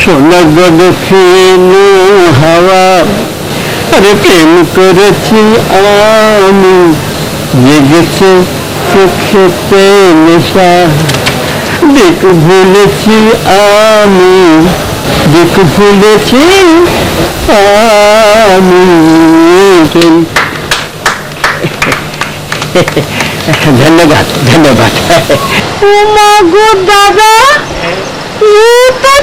সোনা দক্ষিণ হাওয়া, আরে প্রেম করেছি আমি, জেগেছে চোখেতে নেশা, দিক ভুলেছি আমি, দিক ভুলেছি আমি। ধন্যবাদ ধন্যবাদ। ও মা গো দাদা, ও তো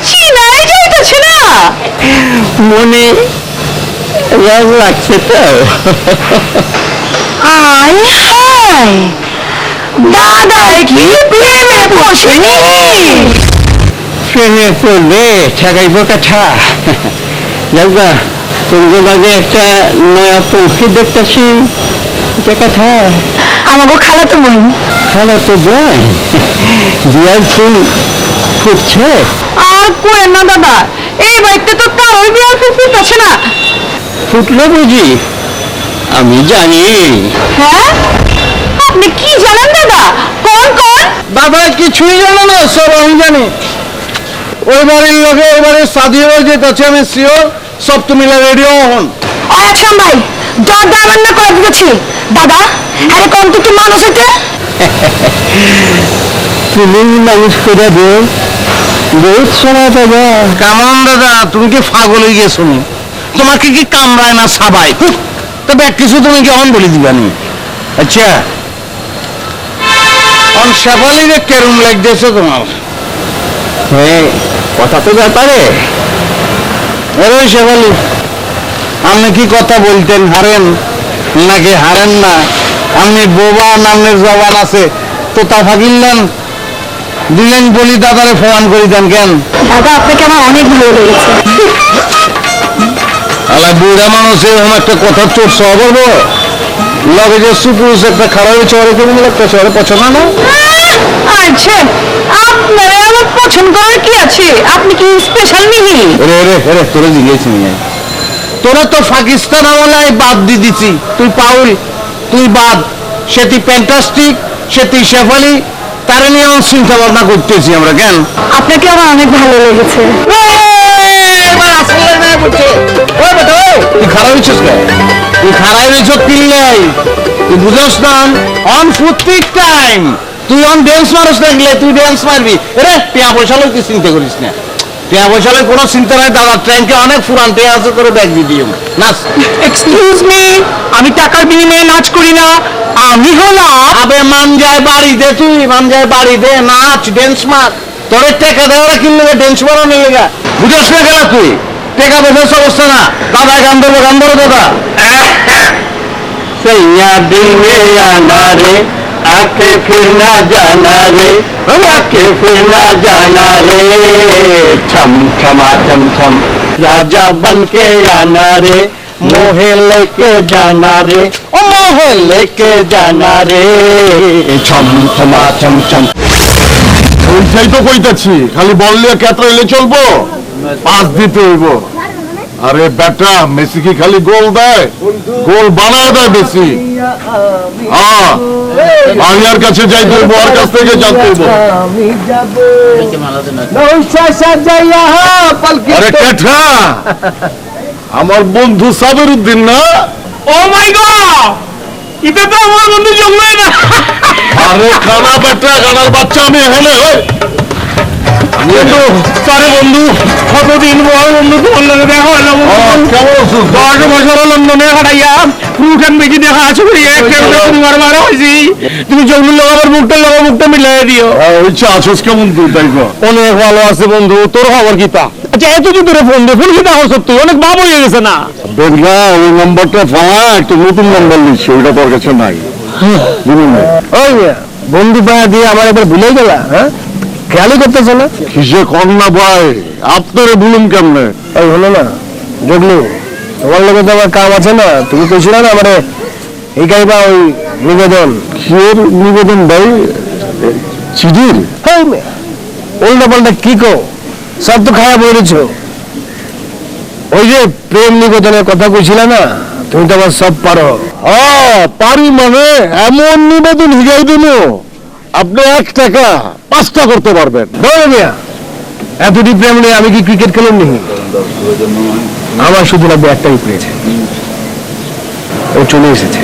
চিনাই যাইতেছে না। মনে রাগ লাগছে তো। আয় হায়, দাদাই কি প্রেমে বসেনি? প্রেমে পড়লে ঠেকাইব কথা। যাওগা তোমার মাঝে একটা নয়া পৌঁছে দেখতেছি, এটা কথা। আমাকে খালা তো মন, খালা তো বোন, বিয়ার ফুল ফুটছে। আর কই না দাদা, এই বাড়িতে তো কারোর বিয়ার ফুল ফুটছে না। ফুটলো বুঝি? আমি জানি। হ্যাঁ, আপনি কি জানেন দাদা? কোন কোন? বাবা কিছুই জানো না, সব আমি জানি। ওই বাড়ির লোকে ওই বাড়ির সাদিয়ে যেতেছে, আমি শিওর। সব তুমি রেডিও হন। আচ্ছা ভাই, দর দাবার না করে দিতেছি। দাদা, আরে কোন তো মানুষ হইতে? তুমি মানুষ করে দেও, বহুত সময় দাদা। কেমন দাদা, তুমি কি পাগল হয়ে গেছো? তোমাকে কি কামড়ায় না সাবাই? তবে এক কিছু তুমি কেমন বলে দিবানি। আচ্ছা, অন শেফালিরে কেরম লাগতেছে তোমার? হ্যাঁ, কথা তো ব্যাপারে। আরে শেফালি, আপনি কি কথা বলতেন হারেন নাকি হারেন না? আপনি বোবা নামের জবান আছে, তো তা ভাগিলেন দিলেন বলি দাদারে ফোন করি দেন কেন? দাদা, আপনাকে আমার অনেক ভালো লেগেছে। আলা বুড়া মানুষ এরকম একটা কথা চোর সহ বলবো? লগে যে সুপুরুষ একটা খারাপ চরে কেমন একটা চরে পছন্দ না? আচ্ছা, আপনারা আমার পছন্দ করার কি আছে? আপনি কি স্পেশাল নিহি? রে রে রে, তোরা জিজ্ঞেস নিয়ে তোরা তো পাকিস্তান আমলায় বাদ দিয়ে দিছি। তুই পাউল, তুই বাদ। সে তুই ফ্যান্টাস্টিক, সে তুই শেফালি, তারা নিয়ে আমার চিন্তা ভাবনা করতেছি আমরা কেন? আপনাকে আমার অনেক ভালো লেগেছে। তুই খারাপ হয়েছিস কে? তুই খারাপ হয়েছ কিনলাই? তুই বুঝস না? অন ফুটিক টাইম তুই অন ড্যান্স মারস দেখলে তুই ড্যান্স মারবি। রে টিয়া পয়সা লোক তুই চিন্তা করিস না। টিয়া পয়সা লোক কোনো চিন্তা নাই। দাদা ট্রেনকে অনেক ফুরান টিয়া আছে করে দেখ দিদিও নাচ। এক্সকিউজ মি, আমি টাকার বিনিময়ে নাচ করি না। আমি হলাম আবে মান যায় বাড়ি দে, তুই মান যায় বাড়ি দে, নাচ ড্যান্স মার। তোর টাকা দেওয়ারা কিনলে ড্যান্স মারো নিয়ে গা। বুঝস না গেল তুই? টাকা পয়সার অবস্থা না। দাদা গান দেবো, গান ধরো দাদা। सैया दिल में आना रे, आके फिर ना जाना रे, आके फिर ना जाना रे, छम छमा छम छम राजा बन के आना रे, मोहे लेके जाना रे, ओ मोहे लेके जाना रे, छम छमा छम छम। ওইটাই তো কইতাছি, খালি বললে কেতরা এলে চলবো? পাস দিতে হইব। আরে বেটা, মেসি কি খালি গোল দেয়? গোল বানায় দেয় মেসি। হ্যাঁ, আমি আর কাছে যাইতে হইব, আর কাছ থেকে জানতে হইব। আরে কেঠা, আমার বন্ধু সাবের উদ্দিন না? ও মাই গড, এটা তো আমার বন্ধু জন্মই না। আরে খানা বেটা, খানার বাচ্চা আমি এখানে। সরি বন্ধু, কতদিন পর বন্ধু তোমার লগে দেখা হলো। কেমন আছো? 10 বছর লন্ডনে কাটাইয়া ফ্রুট এন্ড বেজি দেখা আছে বলে তোমার মারা হয়েছি। তুমি জঙ্গল লাগাবার মুখটা মিলাই দিও। ইচ্ছা আছোস কেমন তুই? তাই অনেক ভালো আছে বন্ধু, তোর খবর কি তা? আচ্ছা এতদিন ধরে ফোন দিয়ে ফোন কি দেখা সত্যি অনেক ভাব হয়ে গেছে না? দেখলা ওই নাম্বারটা পাওয়া একটা নতুন নাম্বার নিচ্ছে, ওইটা তোর কাছে নাই। ওই বন্ধু পায়া দিয়ে আমার এবার ভুলে গেলা? হ্যাঁ, খেয়ালই করতেছে না। কিসে কর না ভাই, আপনারে ভুলুম কেমনে? ওই হলো না জগলু, তোমার লোকের তো আমার কাম আছে না। তুমি কইছিল না আমারে এই গাইবা ওই নিবেদন। কিয়ের নিবেদন ভাই? চিঠির? উল্টা পাল্টা কি কো, সব তো খারাপ বলেছ। ওই যে প্রেম নিবেদনের কথা কইছিল না, তুমি তো আবার সব পারো। পারি মানে এমন নিবেদন হিগাই দিল আপনি 1 টাকা 5টা করতে পারবেন। ধরো মিয়া, এতটি প্রেম নিয়ে আমি কি ক্রিকেট খেলুন নি? আমার শুধু লাগবে একটাই প্লেট। ও চলে এসেছে।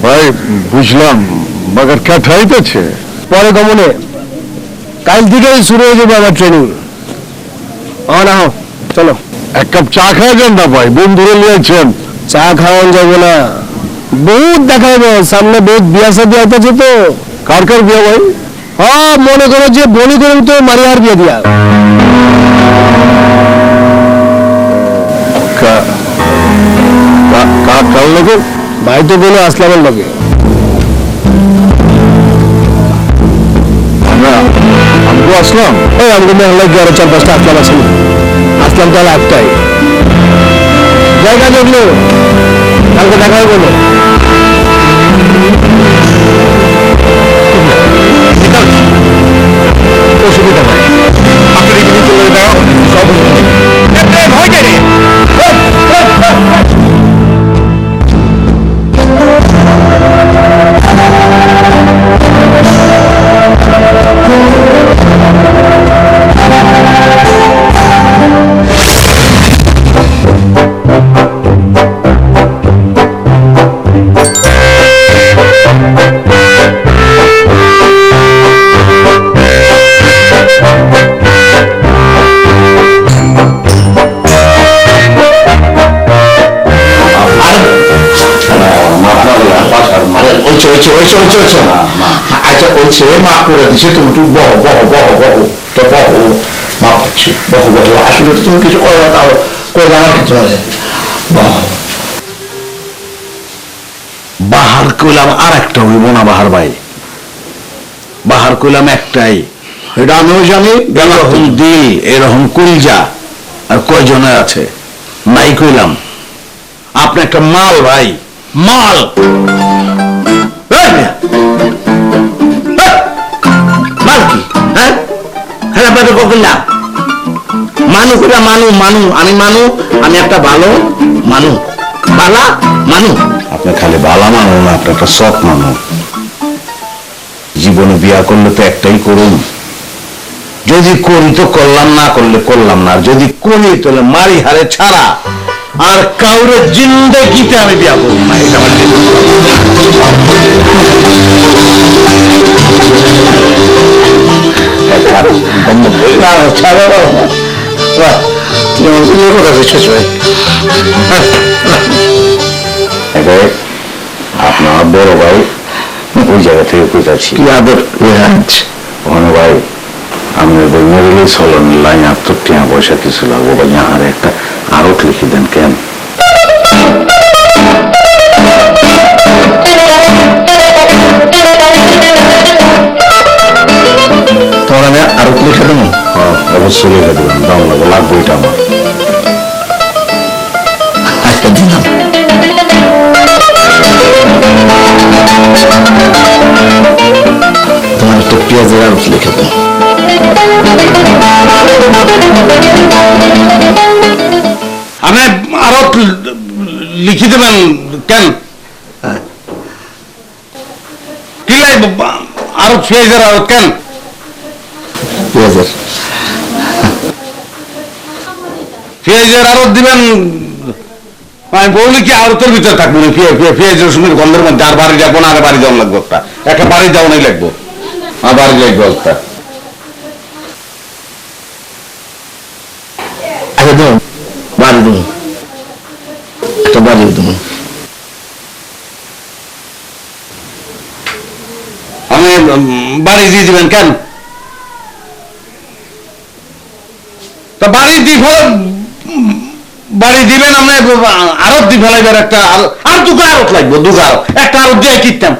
ভাই বুঝলাম, মগর কাঠাইতেছে পরে গমনে কাল থেকেই শুরু হয়ে যাবে আমার ট্রেনিং। না হোক, চলো এক কাপ চা খাওয়া যান না ভাই, বন্ধুরা নিয়েছেন। চা খাওয়ান যাবে না, বহুত দেখাবো সামনে, বহুত বিয়া সাদি আইতেছে তো। কার কার বিয়ে ভাই? হ্যাঁ, মনে করো যে বলি করে তো মারিয়ার বিয়ে দিয়া। কার লোকের? ভাই তো বলে আসলামের লগে। আমি আসলাম। এই আমাদের মেহলা গিয়ে আরো 4-5টা আসলাম আছে। আসলাম তাহলে একটাই জায়গা দেখলো, কালকে দেখা হবে বলো। অসুবিধা নাই, আপনি চলে দাও, সব ভয় কেন? আচ্ছা বলছে মাফ করে দিছে, তুমি একটু বহো বহো বহো বহো, তো বহো, মাফ করছি, বহো বহো, আসলে তো তুমি কিছু করো তাও করে আমার কিছু আছে। বাহার কইলাম আর একটা হইব না বাহার ভাই, বাহার কইলাম একটাই, এটা আমিও জানি। এরকম দিল, এরকম কুলজা আর কয়জনের আছে নাই কইলাম। আপনি একটা মাল ভাই, মাল। মাল কি? হ্যাঁ, হ্যাঁ আপনাদের কখন মানু করে মানু মানু, আমি মানু, আমি একটা ভালো মানু, বালা মানু। আপনি খালি বালা মানু না, আপনি একটা সৎ মানু। জীবনে বিয়া করলে তো একটাই করুন, যদি করি তো করলাম, না করলে করলাম না, আর যদি করি তাহলে মারি হারে ছাড়া আর কাউরে জিন্দেগিতে আমি বিয়া করব না। এটা আমার আপনার বড় ভাই ওই জায়গা থেকে কইতাছি ওখানে ভাই, আমি মেরিলে চলন লাইন আপনার টিয়া পয়সা কিছু লাগবো ভাই, আর একটা আরো লিখে দেন কেন? তোমার আমি আরো লিখে দেবো? হ্যাঁ অবশ্যই লিখে দেবেন, দাম লাগবে, লাগবে এটা আমার। আচ্ছা দিলাম। তোমার একটা পেঁয়াজের আরো লিখে দেবো। আমি আরো লিখে দেবেন কেন? কি লাগবে আরো? পেঁয়াজের আরো কেন? পেঁয়াজের পেঁয়াজের আরো দিবেন? আমি বলি কি আরতের ভিতরে থাকবো না, পেঁয়াজ রসুনের গন্ধের মধ্যে আর বাড়ি যাবো না, আর বাড়ি যাওয়া লাগবে, একটা বাড়ি যাওয়াই লাগবো, আর বাড়ি লাগবে একটা। আচ্ছা দেবো, বাড়ি দেবো, একটা বাড়ি দেবো। আমি বাড়ি দিয়ে দিবেন কেন? তা বাড়ি দিয়ে বাড়ি দিবেন, আমরা আরত দিয়ে ফেলাইবার একটা আর দুটো আরত লাগবো, দুটো আরত, একটা আরত দিয়ে কিনতাম,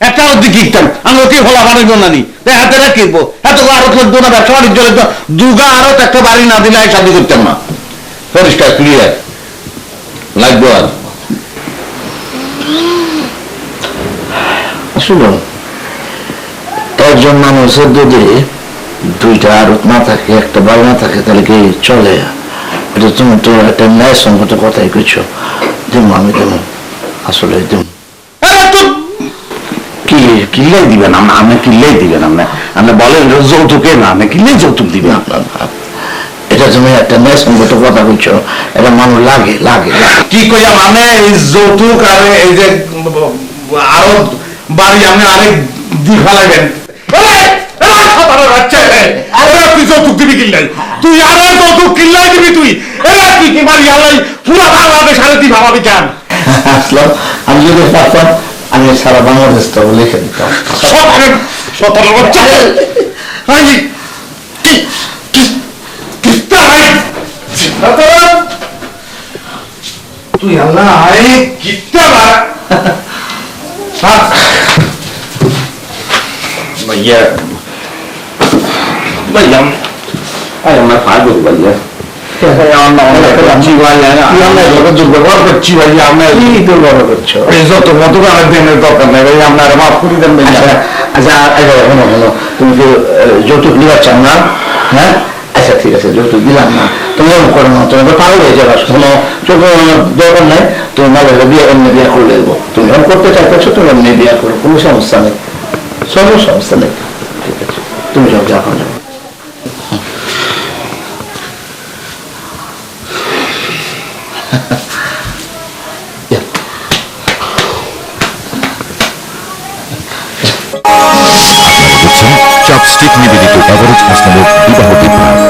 একটা আরত দিয়ে কিনতাম, আমরা কি ফলা বানাইবো না নি, হাতে কিনবো, এত আরত লাগবো না, ব্যবসা বাণিজ্য লাগতো, দুগা আরত একটা বাড়ি না দিলে আমি শাদি করতাম না। পরিষ্কার ক্লিয়ার লাগবো। আর শুনুন একজন মানুষের যদি দুইটা আরত না থাকে, একটা বাড়ি না থাকে, তাহলে কি চলে? এটা তুমি তো একটা ন্যায়সঙ্গত কথাই কইছো। দেবো, আমি দেবো, আসলে দেবো। কি কিল্লাই দিবেন? আপনি কিল্লাই দিবেন? আপনি বলেন যৌতুকে না, আপনি কিল্লাই যৌতুক দিবেন? এটা তুমি একটা ন্যায়সঙ্গত কথা কইছো, এটা মানুষ লাগে লাগে। কি কইয়া মানে এই যৌতুক আর এই যে আরো বাড়ি আপনি আরেক দি ফেলাইবেন? তুই যৌতুক দিবি কিল্লাই? তুই আরো যৌতুক কিল্লাই দিবি? তুই তুই কি বাড়ি আলাই পুরা বাংলাদেশ আরে তুই ভাবাবি কেন? আসলাম, আমি যদি পারতাম আমি সারা বাংলাদেশ তো লিখে দিতাম। তুই আল্লাহ কিতা भैया भैया अरे मैं खा दूँ भैया দুর্ব্যবহার করছি ভাইয়া, আমরা কি দুর্ব্যবহার করছো? যত মতো আর দিনের দরকার নেই ভাই, আপনার মাফ করে দেন ভাই। আচ্ছা শোনো শোনো, তুমি কি যৌতুক দিবার চাও না? হ্যাঁ আচ্ছা ঠিক আছে, যৌতুক দিলাম না, তুমি এরকম করো না, তুমি তো পাগল হয়ে যাবে। শোনো, চোখ দরকার নাই, তুমি মাঝে বিয়ে এমনি বিয়ে করে দেবো। তুমি এমন করতে চাইছো, তুমি এমনি বিয়ে করো, কোনো সমস্যা নেই, কোনো সমস্যা নেই। ঠিক আছে, তুমি যাও, যা যাও। চপস্টিক নিবেদিত এভারেজ হাসনামুখ বিবাহ বিভ্রাট।